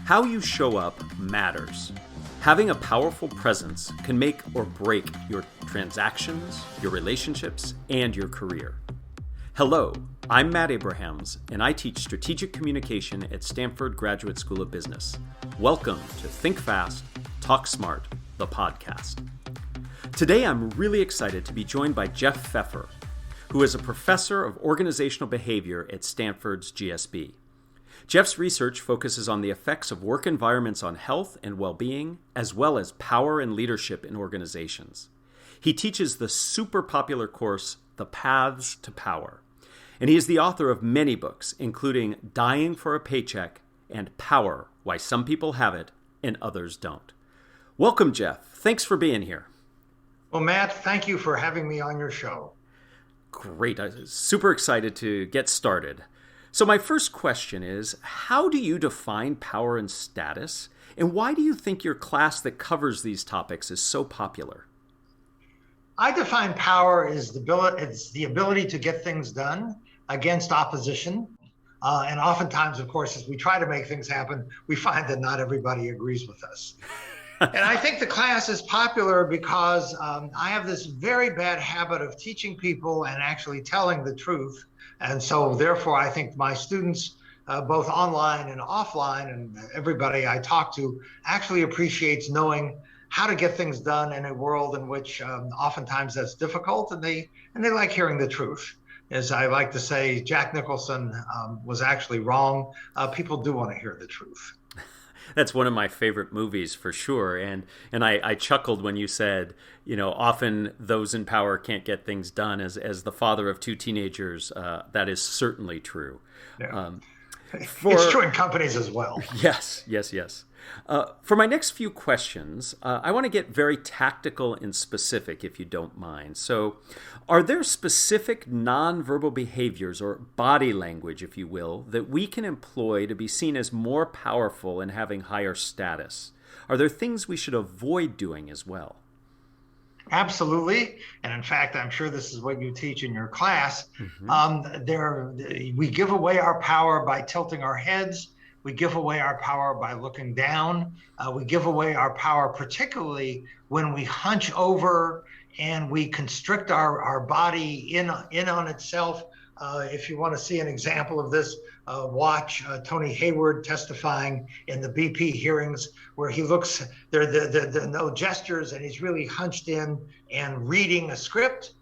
How you show up matters. Having a powerful presence can make or break your transactions, your relationships, and your career. Hello, I'm Matt Abrahams, and I teach strategic communication at Stanford Graduate School of Business. Welcome to Think Fast, Talk Smart, the podcast. Today, I'm really excited to be joined by Jeff Pfeffer, who is a professor of organizational behavior at Stanford's GSB. Jeff's research focuses on the effects of work environments on health and well-being, as well as power and leadership in organizations. He teaches the super popular course, The Paths to Power, and he is the author of many books, including Dying for a Paycheck and Power, Why Some People Have It and Others Don't. Welcome, Jeff. Thanks for being here. Well, Matt, thank you for having me on your show. Great. I'm super excited to get started. So my first question is, how do you define power and status? And why do you think your class that covers these topics is so popular? I define power as the ability to get things done against opposition. And oftentimes, of course, as we try to make things happen, we find that not everybody agrees with us. And I think the class is popular because I have this very bad habit of teaching people and actually telling the truth. And so therefore, I think my students, both online and offline, and everybody I talk to actually appreciates knowing how to get things done in a world in which oftentimes that's difficult, and they like hearing the truth. As I like to say, Jack Nicholson was actually wrong. People do want to hear the truth. That's one of my favorite movies for sure. And I chuckled when you said, often those in power can't get things done. As the father of two teenagers, that is certainly true. Yeah. It's true in companies as well. Yes. For my next few questions, I want to get very tactical and specific, if you don't mind. So, are there specific nonverbal behaviors or body language, if you will, that we can employ to be seen as more powerful and having higher status? Are there things we should avoid doing as well? Absolutely. And in fact, I'm sure this is what you teach in your class. We give away our power by tilting our heads. We give away our power by looking down. We give away our power, particularly when we hunch over and we constrict our body in on itself. If you want to see an example of this, watch Tony Hayward testifying in the BP hearings, where he looks, there are no gestures, and he's really hunched in and reading a script.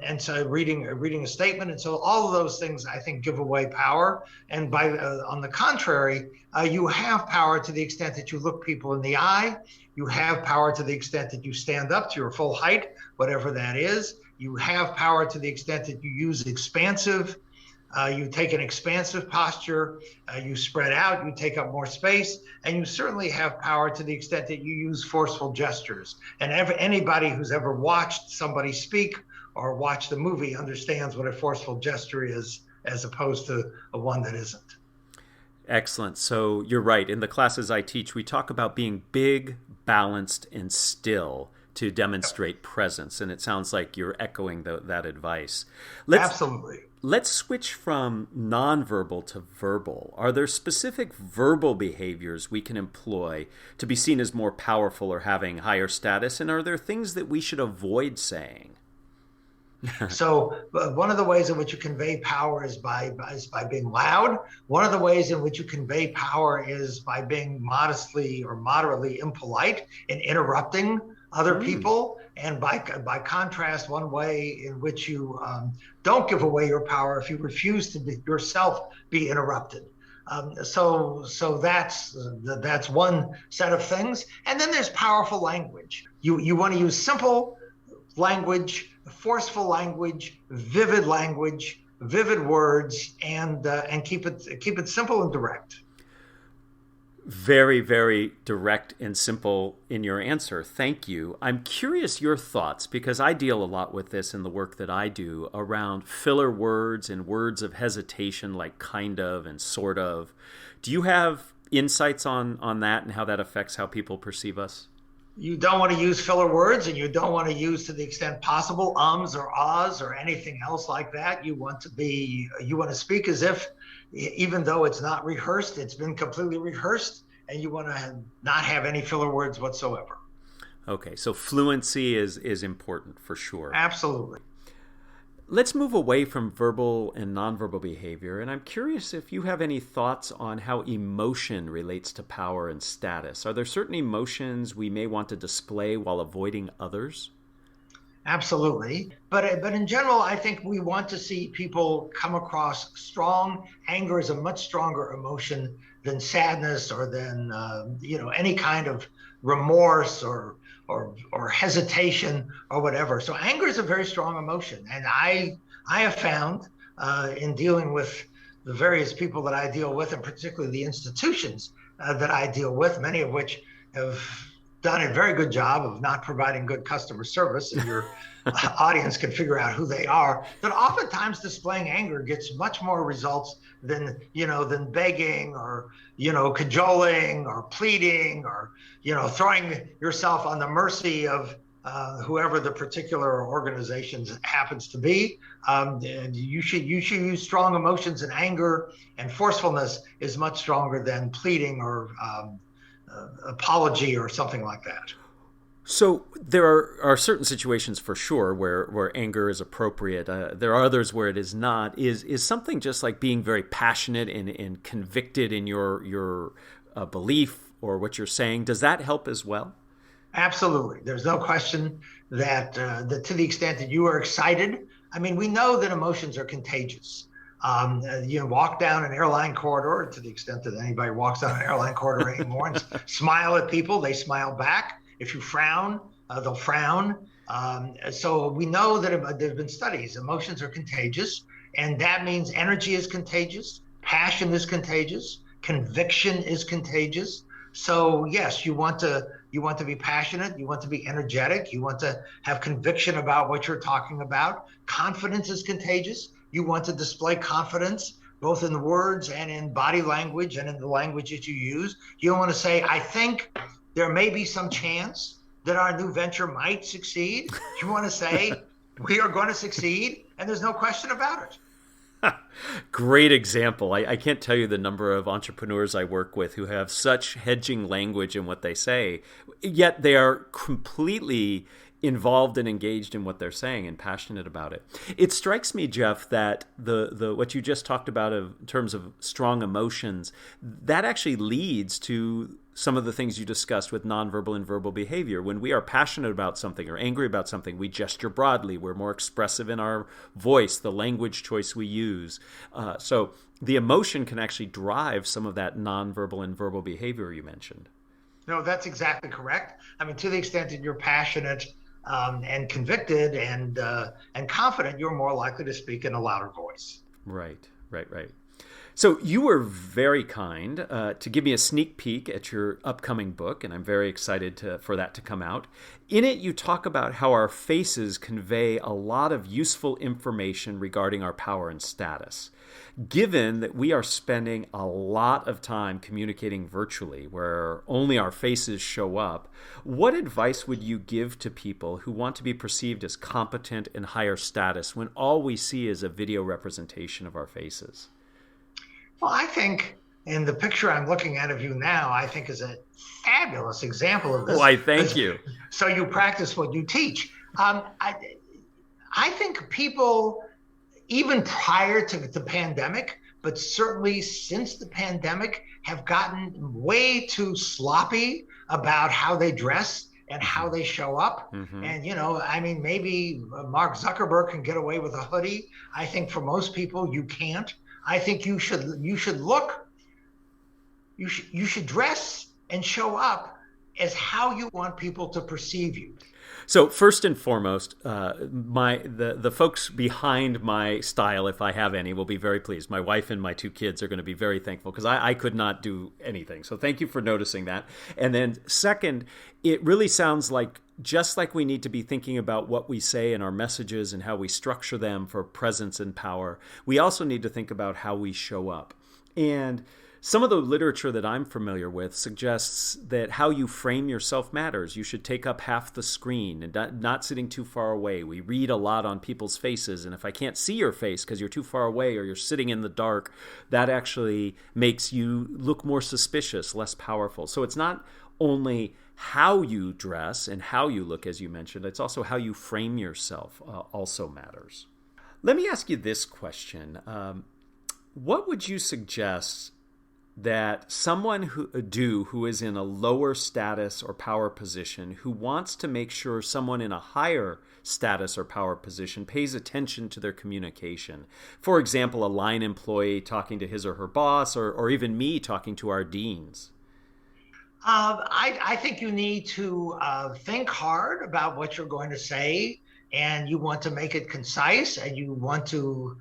And so reading a statement. And so all of those things, I think, give away power. And on the contrary, you have power to the extent that you look people in the eye. You have power to the extent that you stand up to your full height, whatever that is. You have power to the extent that you use you take an expansive posture, you spread out, you take up more space, and you certainly have power to the extent that you use forceful gestures. And anybody who's ever watched somebody speak or watched the movie understands what a forceful gesture is, as opposed to one that isn't. Excellent. So you're right. In the classes I teach, we talk about being big, balanced, and still to demonstrate presence. And it sounds like you're echoing that advice. Absolutely. Let's switch from nonverbal to verbal. Are there specific verbal behaviors we can employ to be seen as more powerful or having higher status? And are there things that we should avoid saying? So one of the ways in which you convey power is by being loud. One of the ways in which you convey power is by being modestly or moderately impolite and interrupting other people. And by contrast, one way in which you don't give away your power if you refuse to yourself be interrupted. So that's one set of things. And then there's powerful language. You want to use simple language, forceful language, vivid words, and keep it simple and direct. Very, very direct and simple in your answer. Thank you. I'm curious your thoughts, because I deal a lot with this in the work that I do around filler words and words of hesitation like kind of and sort of. Do you have insights on that and how that affects how people perceive us? You don't want to use filler words, and you don't want to use, to the extent possible, ums or ahs or anything else like that. You want to speak as if, even though it's not rehearsed, it's been completely rehearsed, and you want to not have any filler words whatsoever. Okay, so fluency is important for sure. Absolutely. Let's move away from verbal and nonverbal behavior, and I'm curious if you have any thoughts on how emotion relates to power and status. Are there certain emotions we may want to display while avoiding others? Absolutely. But in general, I think we want to see people come across strong. Anger is a much stronger emotion than sadness or than any kind of remorse or hesitation or whatever. So anger is a very strong emotion, and I have found in dealing with the various people that I deal with, and particularly the institutions that I deal with, many of which have done a very good job of not providing good customer service, and your audience can figure out who they are, that oftentimes displaying anger gets much more results than begging or cajoling or pleading or throwing yourself on the mercy of whoever the particular organization happens to be. And you should use strong emotions, and anger and forcefulness is much stronger than pleading or apology or something like that. So there are certain situations for sure where anger is appropriate. There are others where it is not. Is something just like being very passionate and convicted in your belief or what you're saying, does that help as well? Absolutely. There's no question that to the extent that you are excited, I mean, we know that emotions are contagious. You walk down an airline corridor, to the extent that anybody walks down an airline corridor anymore, and smile at people, they smile back. If you frown, they'll frown. So we know that there have been studies. Emotions are contagious, and that means energy is contagious, passion is contagious, conviction is contagious. So yes, you want to be passionate, you want to be energetic, you want to have conviction about what you're talking about. Confidence is contagious. You want to display confidence both in the words and in body language and in the language that you use. You don't want to say, I think there may be some chance that our new venture might succeed. You want to say, we are going to succeed, and there's no question about it. Great example. I can't tell you the number of entrepreneurs I work with who have such hedging language in what they say, yet they are completely involved and engaged in what they're saying and passionate about it. It strikes me, Jeff, that the what you just talked about in terms of strong emotions, that actually leads to some of the things you discussed with nonverbal and verbal behavior. When we are passionate about something or angry about something, we gesture broadly. We're more expressive in our voice, the language choice we use. So the emotion can actually drive some of that nonverbal and verbal behavior you mentioned. No, that's exactly correct. I mean, to the extent that you're passionate and convicted and confident, you're more likely to speak in a louder voice. Right. So you were very kind to give me a sneak peek at your upcoming book, and I'm very excited for that to come out. In it, you talk about how our faces convey a lot of useful information regarding our power and status. Given that we are spending a lot of time communicating virtually, where only our faces show up, what advice would you give to people who want to be perceived as competent and higher status when all we see is a video representation of our faces? Well, I think, and the picture I'm looking at of you now, I think is a fabulous example of this. Why, thank you. So you practice what you teach. I think people, even prior to the pandemic, but certainly since the pandemic, have gotten way too sloppy about how they dress and how they show up. Mm-hmm. And, maybe Mark Zuckerberg can get away with a hoodie. I think for most people, you can't. I think you should dress and show up as how you want people to perceive you. So first and foremost, the folks behind my style, if I have any, will be very pleased. My wife and my two kids are going to be very thankful because I could not do anything. So thank you for noticing that. And then second, it really sounds like just like we need to be thinking about what we say in our messages and how we structure them for presence and power, we also need to think about how we show up. And Some of the literature that I'm familiar with suggests that how you frame yourself matters. You should take up half the screen and not sitting too far away. We read a lot on people's faces, and if I can't see your face because you're too far away or you're sitting in the dark, that actually makes you look more suspicious, less powerful. So it's not only how you dress and how you look, as you mentioned, it's also how you frame yourself also matters. Let me ask you this question. What would you suggest that someone who is in a lower status or power position, who wants to make sure someone in a higher status or power position pays attention to their communication? For example, a line employee talking to his or her boss, or even me talking to our deans. I think you need to think hard about what you're going to say, and you want to make it concise, and you want to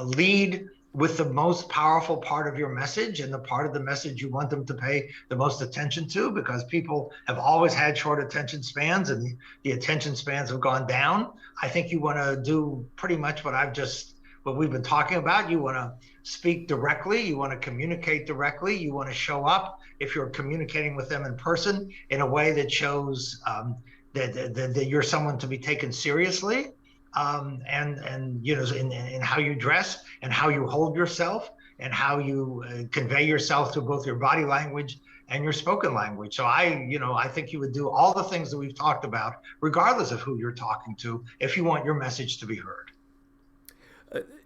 lead with the most powerful part of your message and the part of the message you want them to pay the most attention to, because people have always had short attention spans and the attention spans have gone down. I think you want to do pretty much what we've been talking about. You want to speak directly. You want to communicate directly. You want to show up, if you're communicating with them in person, in a way that shows that you're someone to be taken seriously. And you know, in how you dress and how you hold yourself and how you convey yourself through both your body language and your spoken language. So I think you would do all the things that we've talked about, regardless of who you're talking to, if you want your message to be heard.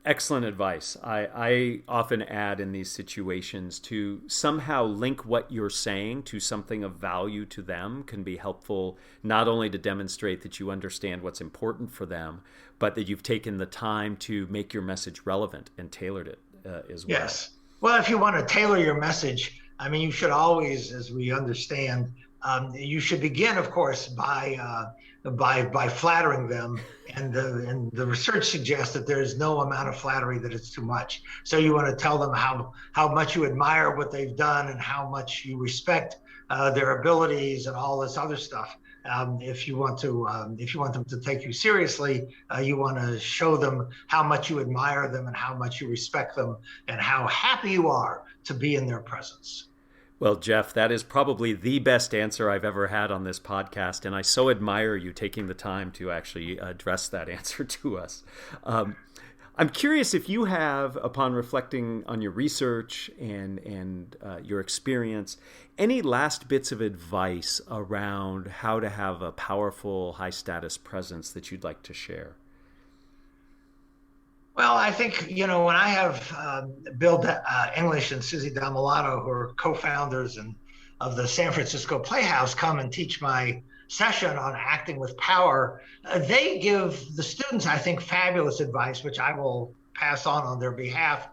Excellent advice. I often add in these situations to somehow link what you're saying to something of value to them can be helpful, not only to demonstrate that you understand what's important for them, but that you've taken the time to make your message relevant and tailored it as well. Yes. Well, if you want to tailor your message, I mean, you should always, as we understand, you should begin, of course, by flattering them, and the research suggests that there is no amount of flattery that it's too much. So you want to tell them how much you admire what they've done and how much you respect their abilities and all this other stuff. If you want them to take you seriously, you want to show them how much you admire them and how much you respect them and how happy you are to be in their presence. Well, Jeff, that is probably the best answer I've ever had on this podcast, and I so admire you taking the time to actually address that answer to us. I'm curious if you have, upon reflecting on your research and your experience, any last bits of advice around how to have a powerful, high-status presence that you'd like to share? Well, I think, when I have Bill English and Susie Damolato, who are co-founders of the San Francisco Playhouse, come and teach my session on acting with power, they give the students, I think, fabulous advice, which I will pass on their behalf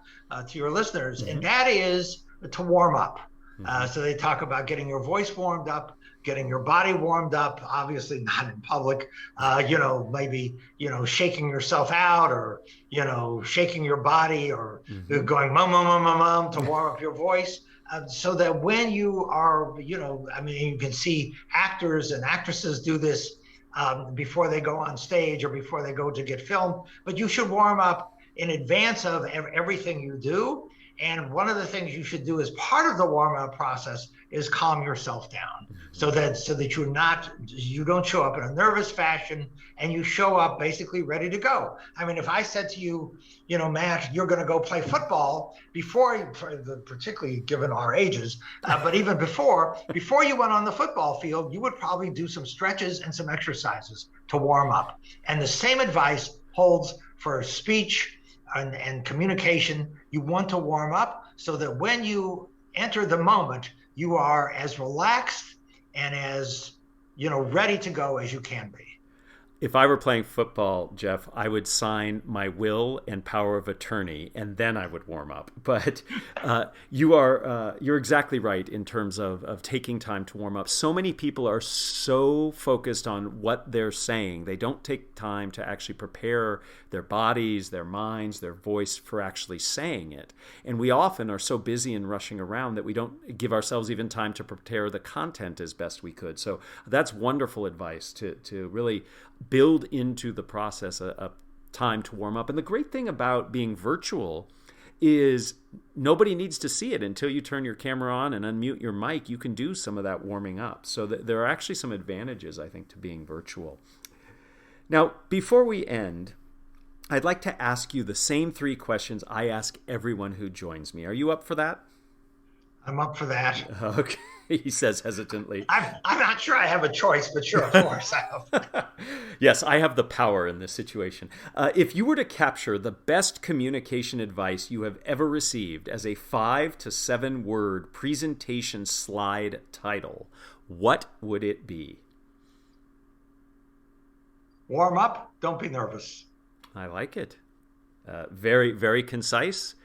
to your listeners. Mm-hmm. And that is to warm up. Mm-hmm. So they talk about getting your voice warmed up, getting your body warmed up, obviously not in public, maybe, shaking yourself out or, shaking your body or mm-hmm. going mum, mum, mum, mum, mum to warm up your voice. So that when you are, you can see actors and actresses do this before they go on stage or before they go to get filmed, but you should warm up in advance of everything you do. And one of the things you should do as part of the warm-up process is calm yourself down, so that you don't show up in a nervous fashion, and you show up basically ready to go. I mean, if I said to you, Matt, you're going to go play football particularly given our ages, but even before you went on the football field, you would probably do some stretches and some exercises to warm up. And the same advice holds for speech and communication. You want to warm up so that when you enter the moment, you are as relaxed and as, ready to go as you can be. If I were playing football, Jeff, I would sign my will and power of attorney, and then I would warm up. But you're exactly right in terms of taking time to warm up. So many people are so focused on what they're saying, they don't take time to actually prepare their bodies, their minds, their voice for actually saying it. And we often are so busy and rushing around that we don't give ourselves even time to prepare the content as best we could. So that's wonderful advice to really build into the process a time to warm up. And the great thing about being virtual is nobody needs to see it until you turn your camera on and unmute your mic. You can do some of that warming up. So there are actually some advantages, I think, to being virtual. Now, before we end, I'd like to ask you the same 3 questions I ask everyone who joins me. Are you up for that? I'm up for that. Okay, he says hesitantly. I'm not sure I have a choice, but sure, of course I have. Yes, I have the power in this situation. If you were to capture the best communication advice you have ever received as a 5 to 7 word presentation slide title, what would it be? Warm up. Don't be nervous. I like it. Very, very concise.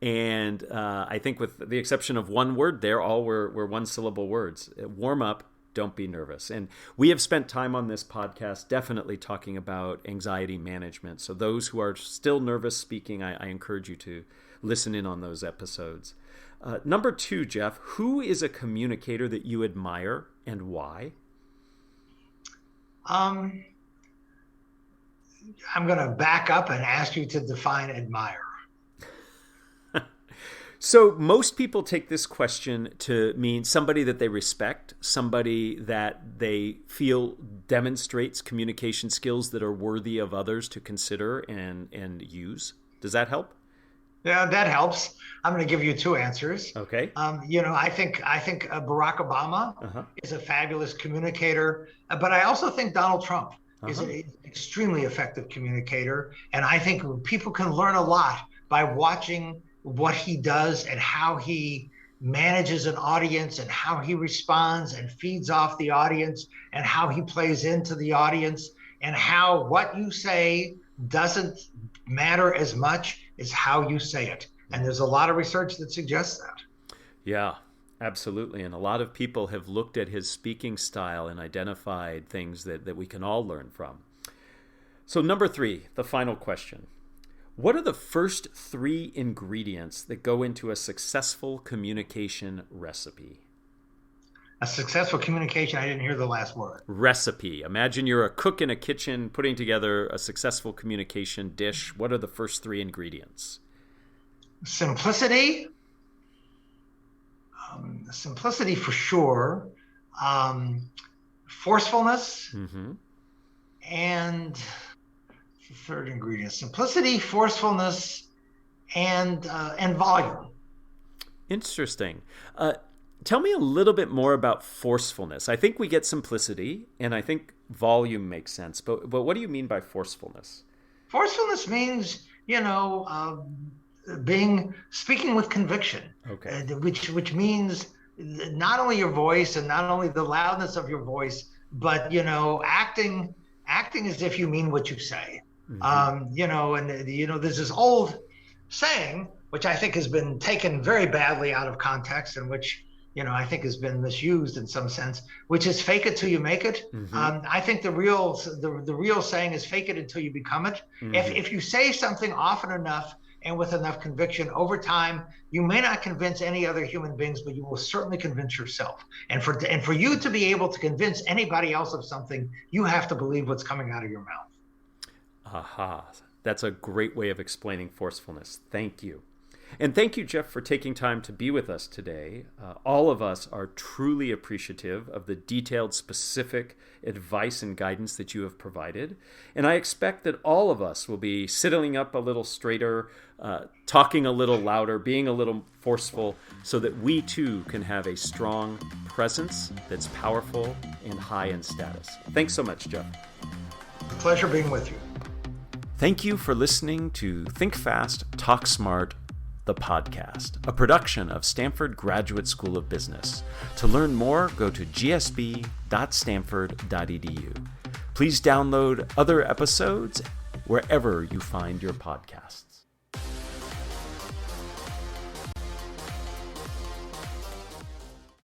And I think with the exception of one word there, all were one-syllable words. Warm up, don't be nervous. And we have spent time on this podcast definitely talking about anxiety management. So those who are still nervous speaking, I encourage you to listen in on those episodes. Number 2, Jeff, who is a communicator that you admire and why? I'm going to back up and ask you to define admire. So most people take this question to mean somebody that they respect, somebody that they feel demonstrates communication skills that are worthy of others to consider and use. Does that help? Yeah, that helps. I'm going to give you 2 answers. Okay. I think Barack Obama is a fabulous communicator, but I also think Donald Trump is an extremely effective communicator, and I think people can learn a lot by watching what he does and how he manages an audience and how he responds and feeds off the audience and how he plays into the audience and how what you say doesn't matter as much as how you say it. And there's a lot of research that suggests that. Yeah, absolutely. And a lot of people have looked at his speaking style and identified things that we can all learn from. So number 3, the final question. What are the first 3 ingredients that go into a successful communication recipe? A successful communication, I didn't hear the last word. Recipe. Imagine you're a cook in a kitchen putting together a successful communication dish. What are the first 3 ingredients? Simplicity. Simplicity for sure. Forcefulness. And the 3rd ingredient: simplicity, forcefulness, and volume. Interesting. Tell me a little bit more about forcefulness. I think we get simplicity, and I think volume makes sense. But what do you mean by forcefulness? Forcefulness means, speaking with conviction. Okay. Which means not only your voice and not only the loudness of your voice, but acting as if you mean what you say. There's this old saying, which I think has been taken very badly out of context, and which I think has been misused in some sense, which is fake it till you make it. I think the real saying is fake it until you become it. If you say something often enough and with enough conviction, over time, you may not convince any other human beings, but you will certainly convince yourself. And for you to be able to convince anybody else of something, you have to believe what's coming out of your mouth. Aha. That's a great way of explaining forcefulness. Thank you. And thank you, Jeff, for taking time to be with us today. All of us are truly appreciative of the detailed, specific advice and guidance that you have provided. And I expect that all of us will be sitting up a little straighter, talking a little louder, being a little forceful, so that we too can have a strong presence that's powerful and high in status. Thanks so much, Jeff. Pleasure being with you. Thank you for listening to Think Fast, Talk Smart, the podcast, a production of Stanford Graduate School of Business. To learn more, go to gsb.stanford.edu. Please download other episodes wherever you find your podcasts.